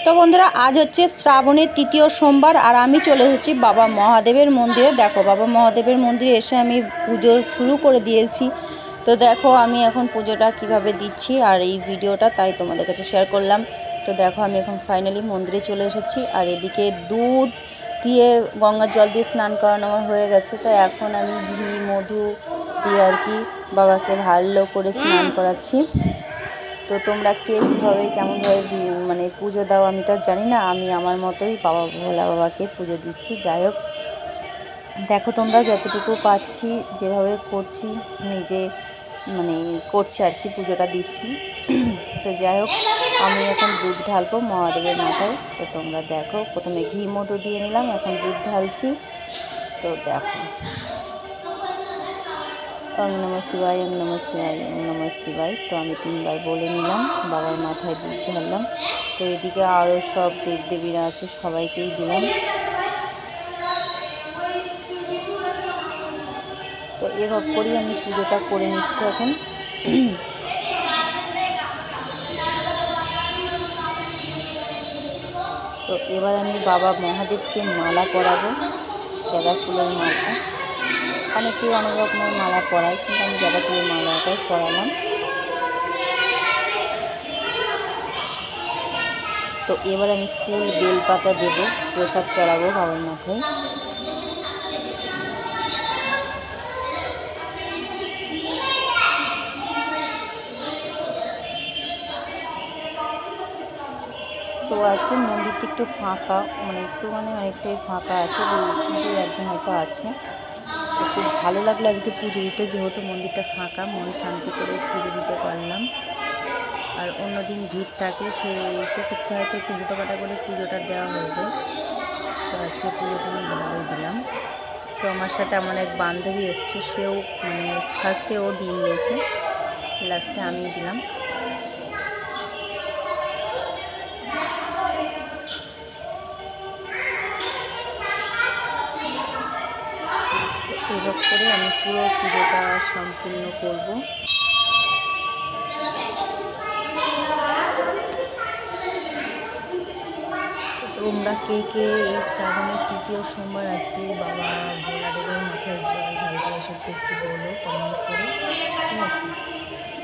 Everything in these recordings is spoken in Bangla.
তো বন্ধুরা, আজ হচ্ছে শ্রাবণের তৃতীয় সোমবার আর আমি চলে এসেছি বাবা মহাদেবের মন্দিরে। দেখো, বাবা মহাদেবের মন্দিরে এসে আমি পুজো শুরু করে দিয়েছি। তো দেখো আমি এখন পুজোটা কিভাবে দিচ্ছি আর এই ভিডিওটা তাই তোমাদের কাছে শেয়ার করলাম। তো দেখো আমি এখন ফাইনালি মন্দিরে চলে এসেছি আর এদিকে দুধ দিয়ে গঙ্গার জল দিয়ে স্নান করানো আমার হয়ে গেছে। তো এখন আমি ঘি মধু দিয়ে আর কি বাবাকে ভালো করে স্নান করাচ্ছি। তো তোমরা কে কীভাবে কেমনভাবে মানে পুজো দাও আমি তো জানি না, আমি আমার মতোই বাবা ভোলা বাবাকে পুজো দিচ্ছি। যাই হোক, দেখো তোমরা যতটুকু পাচ্ছি যেভাবে করছি নিজে মানে করছি আর কি, পুজোটা দিচ্ছি। তো যাই হোক, আমি এখন দুধ ঢালবো মহাদেবের মাথায়। তো তোমরা দেখো, প্রথমে ঘি মধু দিয়ে নিলাম, এখন দুধ ঢালছি। তো দেখো, ওম নমঃ শিবায়, ওম নমঃ শিবায়, ওম নমঃ শিবায়। তো আমি 3 বার বলে নিলাম, বাবার মাথায় দুধ ঢাললাম। তো এদিকে আরও সব দেবদেবীরা আছে, সবাইকেই দিলাম। তো এভাবে করেই আমি পুজোটা করে নিচ্ছি এখন। তো এবার আমি বাবা মহাদেবকে মালা পরাবো, গাঁদা ফুলের মালা। অনেকেই অনেক রকমের মালা পরায়, কিন্তু আমি গাঁদা ফুলের মালাটাই পরালাম। তো এবার আমি ফুল বেলপাতা দেবো, প্রসাদ চড়াবো বাবার মাথায়। তো আজকে মন্দিরটা একটু ফাঁকা, অনেকটাই ফাঁকা আছে, 2-1 হয়তো আছে। তো খুব ভালো লাগলো আজকে পুজো দিতে, যেহেতু মন্দিরটা ফাঁকা, মন শান্তি করে পুজো দিতে পারলাম। আর অন্যদিন ভিড় থাকলে সেক্ষেত্রে হয়তো একটু হুটোপাটা করে পুজোটা দেওয়া হয়ে যায়। তো আজকে পুজোটা আমি ভালোই দিলাম। তো আমার সাথে আমার এক বান্ধবী এসছে, সেও মানে ফার্স্টে ও দিয়ে নিয়েছে, লাস্টে আমি দিলাম। এভাবে করে আমি পুরো পুজোটা সম্পূর্ণ করব। তোমরা কে কে এই শ্রাবণের তৃতীয় সোমবার আজকে বাবা ভোলাদেবের মাথায় জল ঢালতে এসেছে একটু বলো কমেন্ট করে, ঠিক আছে?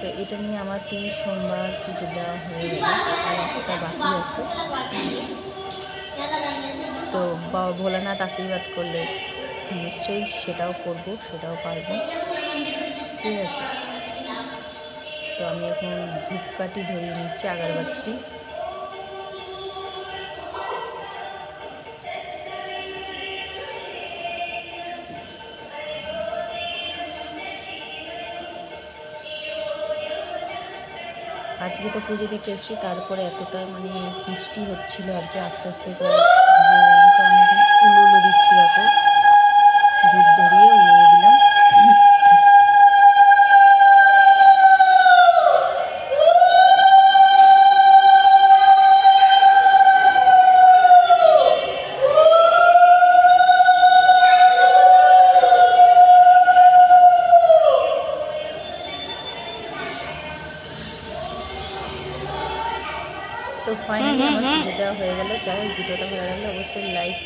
তো এটা নিয়ে আমার 3 সোমবার পুজো দেওয়া হয়ে গেল, আর একটা বাকি আছে। তো বাবা ভোলানাথ আশীর্বাদ করলে নিশ্চয়ই সেটাও করব, সেটাও পারবো, ঠিক আছে? তো আমি এখন ধূপকাঠি ধরিয়ে নিচ্ছি, আগরবাতি। আজকে তো পুজো দিতে এসেছি, তারপরে এতটা মানে বৃষ্টি হচ্ছিল আর কি, আস্তে আস্তে তো আমি উলুলো দিচ্ছি, দেখো ধূপ ধরিয়ে উলুলো দিলাম। তো ফাইনালি আমার পুজো দেওয়া হয়ে গেল। যাই হোক, ভিডিওটা ভালো লাগলে অবশ্যই লাইক